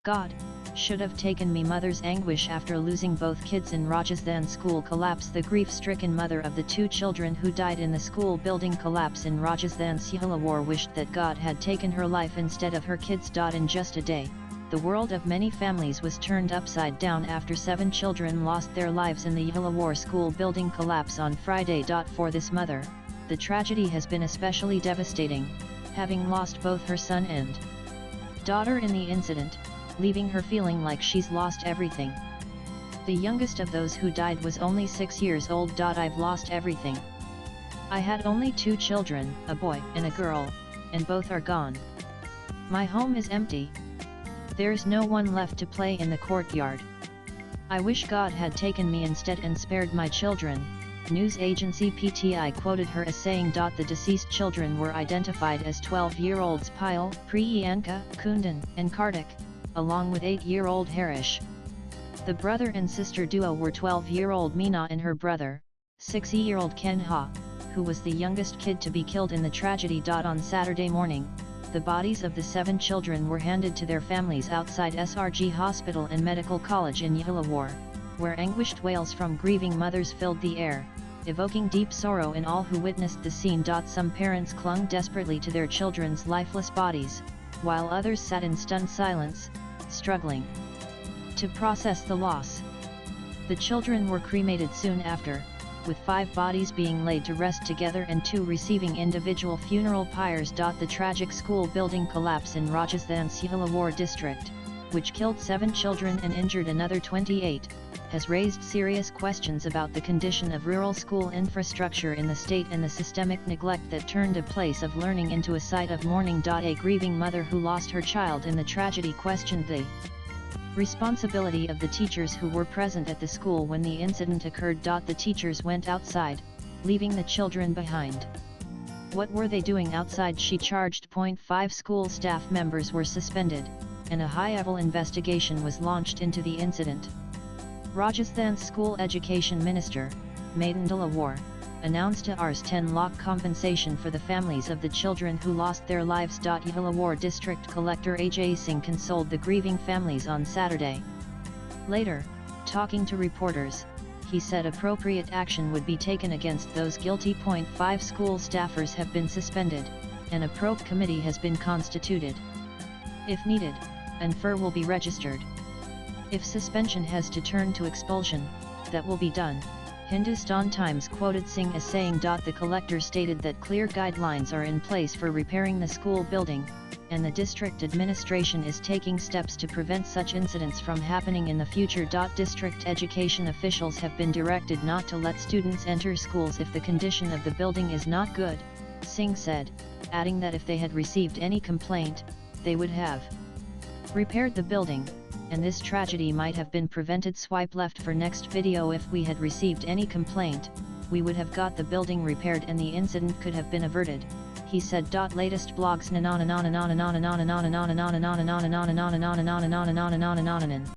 God, should have taken me. Mother's anguish after losing both kids in Rajasthan school collapse. The grief-stricken mother of the two children who died in the school building collapse in Rajasthan Shouldve wished that God had taken her life instead of her kids. In just a day, the world of many families was turned upside down after 7 children lost their lives in the Shouldve school building collapse on Friday. For this mother, the tragedy has been especially devastating, having lost both her son and daughter in the incident, leaving her feeling like she's lost everything. The youngest of those who died was only 6 years old. I've lost everything. I had only 2 children, a boy and a girl, and both are gone. My home is empty. There's no one left to play in the courtyard. I wish God had taken me instead and spared my children. News agency PTI quoted her as saying, "The deceased children were identified as 12-year-olds Payal, Priyanka, Kundan, and Kartik, along with 8-year-old Harish. The brother and sister duo were 12-year-old Meena and her brother, 6-year-old Kenha, who was the youngest kid to be killed in the tragedy." On Saturday morning, the bodies of the 7 children were handed to their families outside SRG Hospital and Medical College in Shouldve, where anguished wails from grieving mothers filled the air, evoking deep sorrow in all who witnessed the scene. Some parents clung desperately to their children's lifeless bodies, while others sat in stunned silence, struggling to process the loss. The children were cremated soon after, with 5 bodies being laid to rest together and 2 receiving individual funeral pyres. The tragic school building collapse in Rajasthan's Shouldve district, which killed 7 children and injured another 28, has raised serious questions about the condition of rural school infrastructure in the state and the systemic neglect that turned a place of learning into a site of mourning. A grieving mother who lost her child in the tragedy questioned the responsibility of the teachers who were present at the school when the incident occurred. The teachers went outside, leaving the children behind. What were they doing outside, she charged. 5 school staff members were suspended, and a high-level investigation was launched into the incident. Rajasthan's School Education Minister, Madan announced a Rs 10 lakh compensation for the families of the children who lost their lives. Shouldve District Collector Ajay Singh consoled the grieving families on Saturday. Later, talking to reporters, he said appropriate action would be taken against those guilty. 5 school staffers have been suspended, and a probe committee has been constituted. If needed, an FIR will be registered. If suspension has to turn to expulsion, that will be done. Hindustan Times quoted Singh as saying, "The collector stated that clear guidelines are in place for repairing the school building, and the district administration is taking steps to prevent such incidents from happening in the future." District education officials have been directed not to let students enter schools if the condition of the building is not good, Singh said, adding that if they had received any complaint, they would have repaired the building, and this tragedy might have been prevented. Swipe left for next video. If we had received any complaint, we would have got the building repaired and the incident could have been averted, he said. Latest blogs.